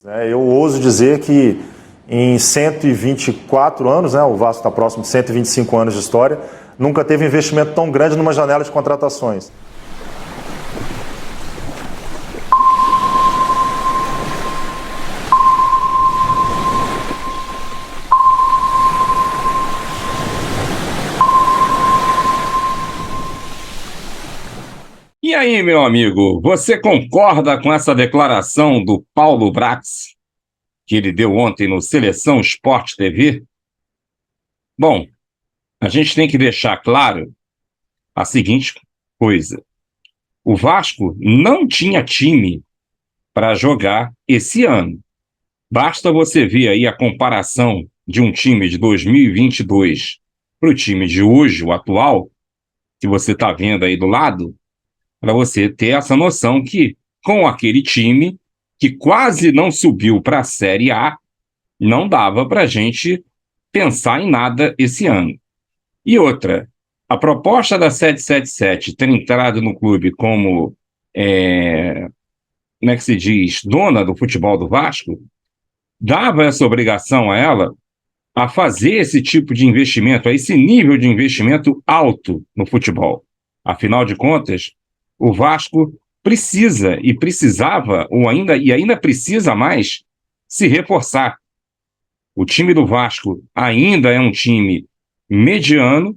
Eu ouso dizer que em 124 anos, o Vasco está próximo de 125 anos de história, nunca teve investimento tão grande numa janela de contratações. E aí, meu amigo, você concorda com essa declaração do Paulo Brax, que ele deu ontem no Seleção Sport TV? Bom, a gente tem que deixar claro a seguinte coisa. O Vasco não tinha time para jogar esse ano. Basta você ver aí a comparação de um time de 2022 para o time de hoje, o atual, que você está vendo aí do lado, para você ter essa noção que com aquele time que quase não subiu para a Série A, não dava para a gente pensar em nada esse ano. E outra, a proposta da 777 ter entrado no clube como, como é que se diz, dona do futebol do Vasco, dava essa obrigação a ela a fazer esse tipo de investimento, a esse nível de investimento alto no futebol. Afinal de contas, o Vasco precisa e precisava, ainda precisa mais, se reforçar. O time do Vasco ainda é um time mediano,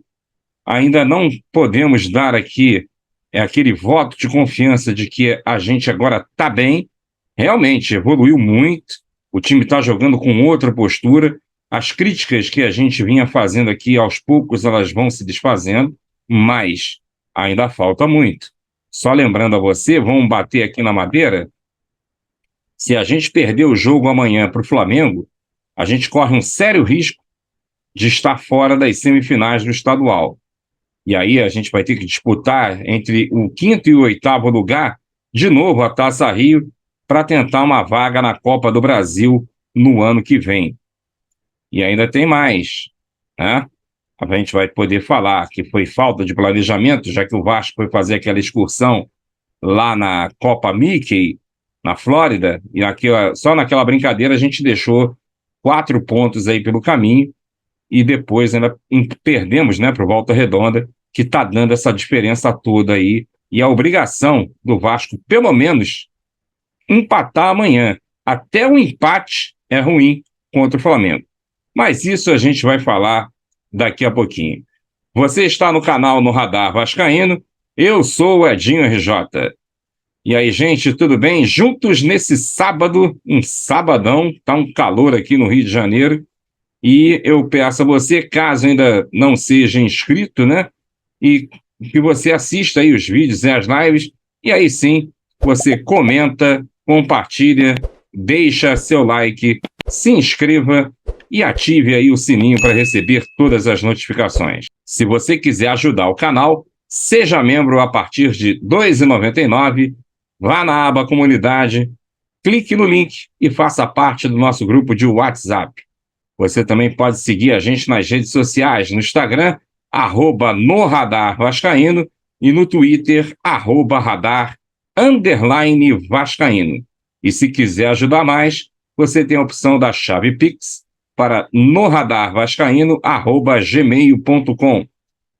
ainda não podemos dar aqui aquele voto de confiança de que a gente agora está bem, realmente evoluiu muito, o time está jogando com outra postura, as críticas que a gente vinha fazendo aqui, aos poucos elas vão se desfazendo, mas ainda falta muito. Só lembrando a você, vamos bater aqui na madeira, se a gente perder o jogo amanhã para o Flamengo, a gente corre um sério risco de estar fora das semifinais do estadual. E aí a gente vai ter que disputar entre o 5º e o 8º lugar, de novo a Taça Rio, para tentar uma vaga na Copa do Brasil no ano que vem. E ainda tem mais, né? A gente vai poder falar que foi falta de planejamento, já que o Vasco foi fazer aquela excursão lá na Copa Mickey, na Flórida, e aqui, só naquela brincadeira a gente deixou 4 pontos aí pelo caminho, e depois ainda perdemos, né, para o Volta Redonda, que está dando essa diferença toda aí, e a obrigação do Vasco, pelo menos, empatar amanhã. Até o empate é ruim contra o Flamengo. Mas isso a gente vai falar daqui a pouquinho. Você está no canal No Radar Vascaíno, eu sou o Edinho RJ. E aí, gente, tudo bem? Juntos nesse sábado, um sabadão, tá um calor aqui no Rio de Janeiro, e eu peço a você, caso ainda não seja inscrito, né, e que você assista aí os vídeos e as lives, e aí sim, você comenta, compartilha, deixa seu like, se inscreva e ative aí o sininho para receber todas as notificações. Se você quiser ajudar o canal, seja membro a partir de R$ 2,99, vá na aba Comunidade, clique no link e faça parte do nosso grupo de WhatsApp. Você também pode seguir a gente nas redes sociais, no Instagram, @NoRadarVascaíno, e no Twitter, @radar_Vascaíno. E se quiser ajudar mais, você tem a opção da chave Pix para noradarvascaíno@gmail.com.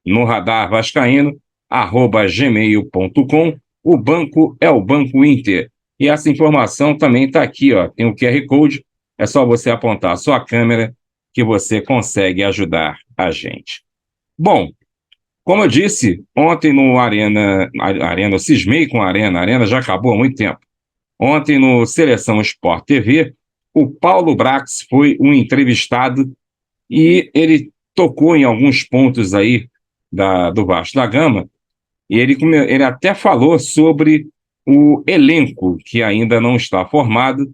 noradarvascaíno@gmail.com. O banco é o Banco Inter. E essa informação também está aqui, ó. Tem o QR Code, é só você apontar a sua câmera que você consegue ajudar a gente. Bom, como eu disse, ontem no Arena, eu cismei com a Arena já acabou há muito tempo. Ontem no Seleção Sport TV, o Paulo Brax foi um entrevistado e ele tocou em alguns pontos aí do Vasco da Gama, e ele até falou sobre o elenco que ainda não está formado,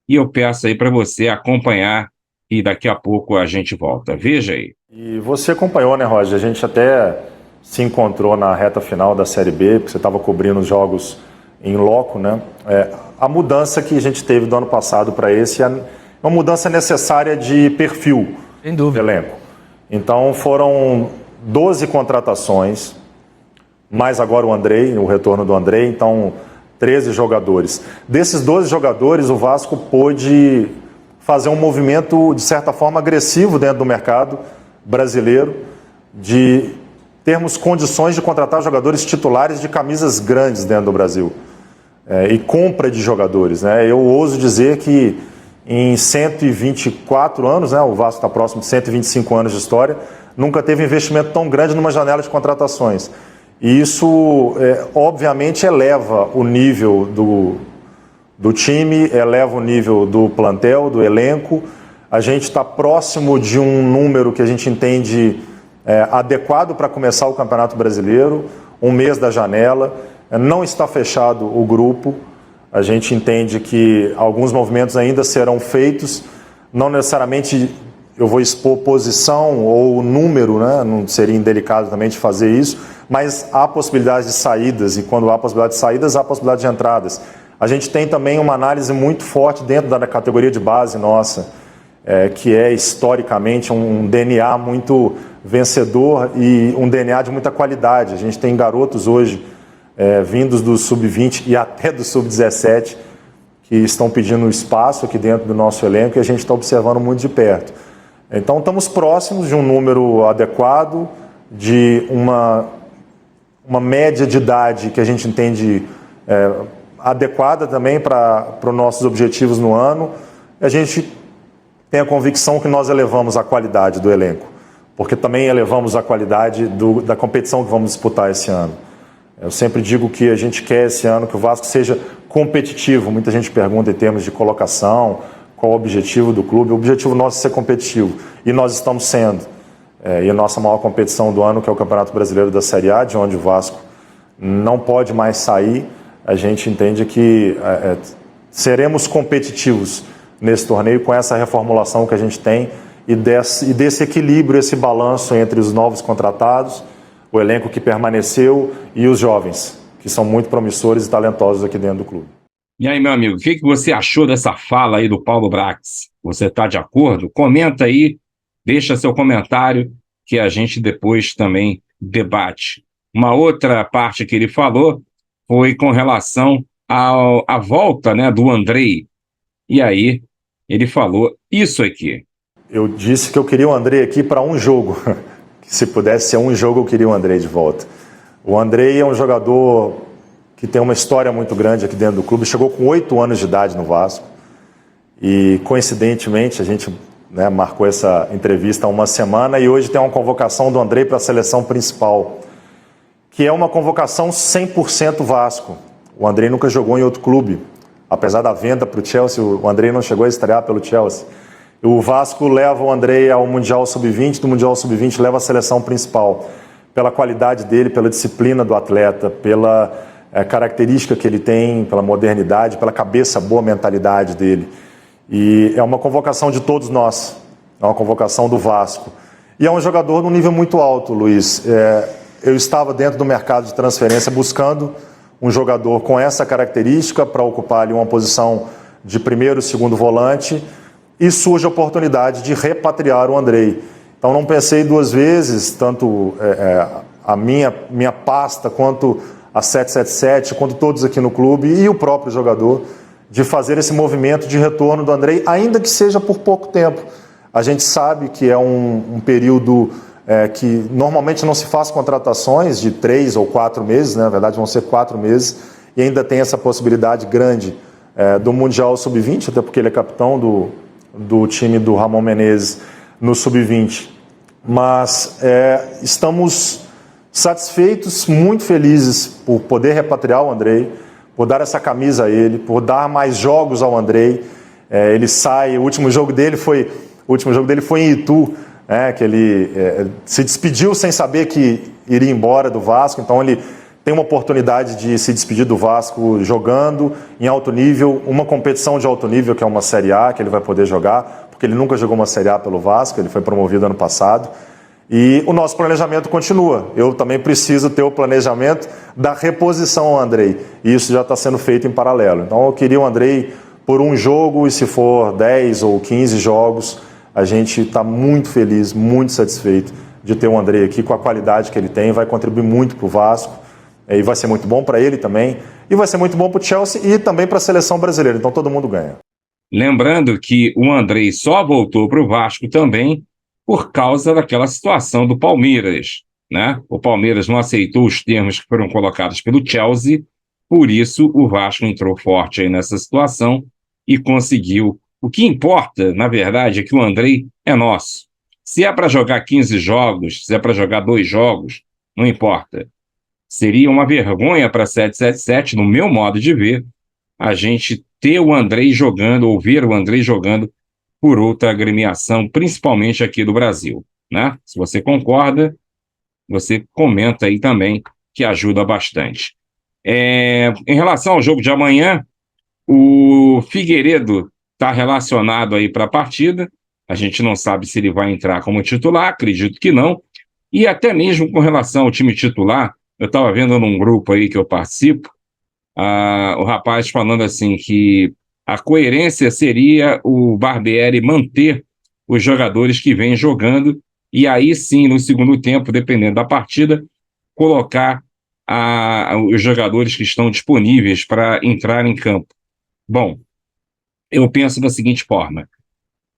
e eu peço aí para você acompanhar e daqui a pouco a gente volta. Veja aí. E você acompanhou, né, Roger? A gente até se encontrou na reta final da Série B, porque você estava cobrindo os jogos em loco, né? A mudança que a gente teve do ano passado para esse é uma mudança necessária de perfil. Sem dúvida. Do elenco. Então foram 12 contratações, mais agora o Andrei, o retorno do Andrei. Então 13 jogadores. Desses 12 jogadores, o Vasco pôde fazer um movimento, de certa forma, agressivo dentro do mercado brasileiro, de termos condições de contratar jogadores titulares de camisas grandes dentro do Brasil. E compra de jogadores, né? Eu ouso dizer que em 124 anos, né, o Vasco está próximo de 125 anos de história, nunca teve investimento tão grande numa janela de contratações. E isso, obviamente, eleva o nível do time, eleva o nível do plantel, do elenco. A gente está próximo de um número que a gente entende adequado para começar o Campeonato Brasileiro, um mês da janela. Não está fechado o grupo. A gente entende que alguns movimentos ainda serão feitos, não necessariamente eu vou expor posição ou número, né? Não seria indelicado também de fazer isso, mas há possibilidade de saídas, e quando há possibilidade de saídas, há possibilidade de entradas. A gente tem também uma análise muito forte dentro da categoria de base nossa, que é historicamente um DNA muito vencedor e um DNA de muita qualidade. A gente tem garotos hoje vindos do sub-20 e até do sub-17 que estão pedindo espaço aqui dentro do nosso elenco e a gente está observando muito de perto. Então estamos próximos de um número adequado, de uma média de idade que a gente entende adequada também para os nossos objetivos no ano. A gente tem a convicção que nós elevamos a qualidade do elenco, porque também elevamos a qualidade da competição que vamos disputar esse ano. Eu sempre digo que a gente quer esse ano que o Vasco seja competitivo. Muita gente pergunta em termos de colocação, qual o objetivo do clube. O objetivo nosso é ser competitivo, e nós estamos sendo. E a nossa maior competição do ano, que é o Campeonato Brasileiro da Série A, de onde o Vasco não pode mais sair, a gente entende que seremos competitivos nesse torneio com essa reformulação que a gente tem e desse equilíbrio, esse balanço entre os novos contratados, o elenco que permaneceu e os jovens, que são muito promissores e talentosos aqui dentro do clube. E aí, meu amigo, o que você achou dessa fala aí do Paulo Brax? Você está de acordo? Comenta aí, deixa seu comentário, que a gente depois também debate. Uma outra parte que ele falou foi com relação à volta, né, do Andrei. E aí, ele falou isso aqui. Eu disse que eu queria o Andrei aqui para um jogo. Se pudesse ser um jogo, eu queria o Andrei de volta. O Andrei é um jogador que tem uma história muito grande aqui dentro do clube. Chegou com 8 anos de idade no Vasco. E, coincidentemente, a gente marcou essa entrevista há uma semana e hoje tem uma convocação do Andrei para a seleção principal, que é uma convocação 100% Vasco. O Andrei nunca jogou em outro clube. Apesar da venda para o Chelsea, o Andrei não chegou a estrear pelo Chelsea. O Vasco leva o Andrei ao Mundial Sub-20, do Mundial Sub-20 leva a seleção principal. Pela qualidade dele, pela disciplina do atleta, pela característica que ele tem, pela modernidade, pela cabeça boa, mentalidade dele. E é uma convocação de todos nós, é uma convocação do Vasco. E é um jogador num nível muito alto, Luiz. Eu estava dentro do mercado de transferência buscando um jogador com essa característica para ocupar ali uma posição de primeiro, segundo volante, e surge a oportunidade de repatriar o Andrei. Então não pensei duas vezes, tanto a minha pasta quanto a 777, quanto todos aqui no clube e o próprio jogador, de fazer esse movimento de retorno do Andrei, ainda que seja por pouco tempo. A gente sabe que é um período que normalmente não se faz contratações de 3 ou 4 meses, né? Na verdade vão ser 4 meses, e ainda tem essa possibilidade grande do Mundial Sub-20, até porque ele é capitão do time do Ramon Menezes no Sub-20. Mas estamos satisfeitos, muito felizes por poder repatriar o Andrei, por dar essa camisa a ele, por dar mais jogos ao Andrei. Ele sai, o último jogo dele foi em Itu, que ele se despediu sem saber que iria embora do Vasco, então ele tem uma oportunidade de se despedir do Vasco jogando em alto nível, uma competição de alto nível que é uma Série A, que ele vai poder jogar, porque ele nunca jogou uma Série A pelo Vasco, ele foi promovido ano passado. E o nosso planejamento continua. Eu também preciso ter o planejamento da reposição ao Andrei, e isso já está sendo feito em paralelo. Então eu queria o Andrei por um jogo, e se for 10 ou 15 jogos, a gente está muito feliz, muito satisfeito de ter o Andrei aqui com a qualidade que ele tem, vai contribuir muito para o Vasco, e vai ser muito bom para ele também. e vai ser muito bom para o Chelsea e também para a seleção brasileira. Então todo mundo ganha. Lembrando que o Andrei só voltou para o Vasco também por causa daquela situação do Palmeiras, né? O Palmeiras não aceitou os termos que foram colocados pelo Chelsea, por isso o Vasco entrou forte aí nessa situação e conseguiu. O que importa, na verdade, é que o Andrei é nosso. Se é para jogar 15 jogos, se é para jogar 2 jogos, não importa. Seria uma vergonha para 777, no meu modo de ver, a gente ter o Andrei jogando, ou ver o Andrei jogando por outra agremiação, principalmente aqui do Brasil, né? Se você concorda, você comenta aí também, que ajuda bastante. Em relação ao jogo de amanhã, o Figueiredo está relacionado aí para a partida, a gente não sabe se ele vai entrar como titular, acredito que não, e até mesmo com relação ao time titular, eu estava vendo num grupo aí que eu participo, o rapaz falando assim que a coerência seria o Barbieri manter os jogadores que vêm jogando e aí sim, no segundo tempo, dependendo da partida, colocar os jogadores que estão disponíveis para entrar em campo. Bom, eu penso da seguinte forma,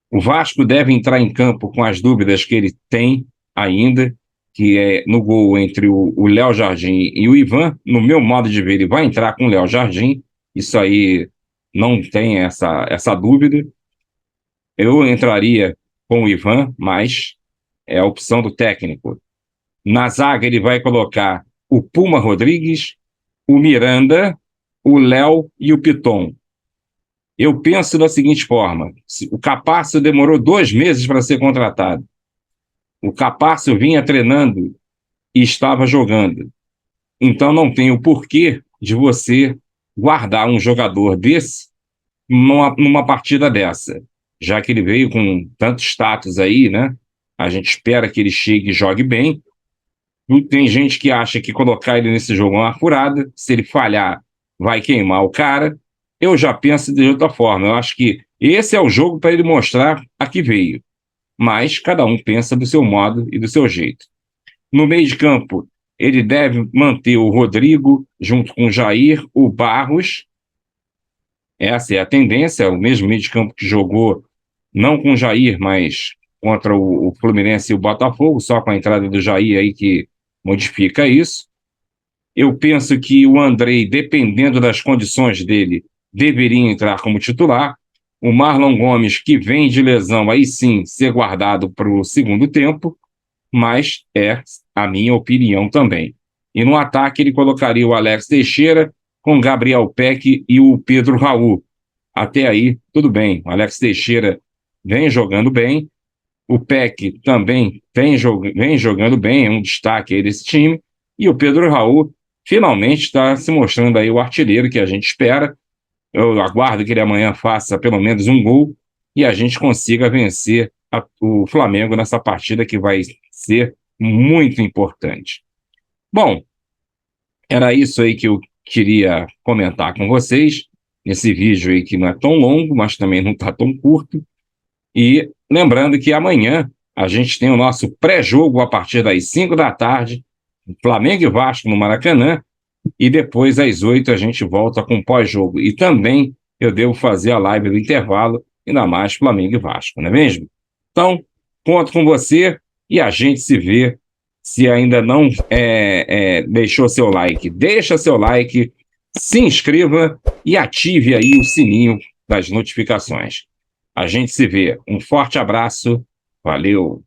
o Vasco deve entrar em campo com as dúvidas que ele tem ainda, que é no gol entre o Léo Jardim e o Ivan. No meu modo de ver, ele vai entrar com o Léo Jardim, isso aí não tem essa dúvida. Eu entraria com o Ivan, mas é a opção do técnico. Na zaga ele vai colocar o Puma Rodrigues, o Miranda, o Léo e o Piton. Eu penso da seguinte forma, o Caparcio demorou 2 meses para ser contratado. O Caparcio vinha treinando e estava jogando. Então não tem o porquê de você guardar um jogador desse numa partida dessa. Já que ele veio com tanto status aí, né? A gente espera que ele chegue e jogue bem. Tem gente que acha que colocar ele nesse jogo é uma furada. Se ele falhar, vai queimar o cara. Eu já penso de outra forma. Eu acho que esse é o jogo para ele mostrar a que veio. Mas cada um pensa do seu modo e do seu jeito. No meio de campo, ele deve manter o Rodrigo junto com o Jair, o Barros. Essa é a tendência, o mesmo meio de campo que jogou, não com o Jair, mas contra o Fluminense e o Botafogo, só com a entrada do Jair aí que modifica isso. Eu penso que o Andrei, dependendo das condições dele, deveria entrar como titular. O Marlon Gomes, que vem de lesão, aí sim, ser guardado para o segundo tempo, mas é a minha opinião também. E no ataque ele colocaria o Alex Teixeira com Gabriel Peck e o Pedro Raul. Até aí, tudo bem. O Alex Teixeira vem jogando bem, o Peck também vem jogando bem, é um destaque aí desse time, e o Pedro Raul finalmente está se mostrando aí o artilheiro que a gente espera. Eu aguardo que ele amanhã faça pelo menos um gol e a gente consiga vencer o Flamengo nessa partida que vai ser muito importante. Bom, era isso aí que eu queria comentar com vocês, nesse vídeo aí que não é tão longo, mas também não está tão curto. E lembrando que amanhã a gente tem o nosso pré-jogo a partir das 5 da tarde, Flamengo e Vasco no Maracanã, e depois às 8 a gente volta com pós-jogo. E também eu devo fazer a live do intervalo, ainda mais Flamengo e Vasco, não é mesmo? Então, conto com você e a gente se vê. Se ainda não deixou seu like, deixa seu like, se inscreva e ative aí o sininho das notificações. A gente se vê. Um forte abraço. Valeu!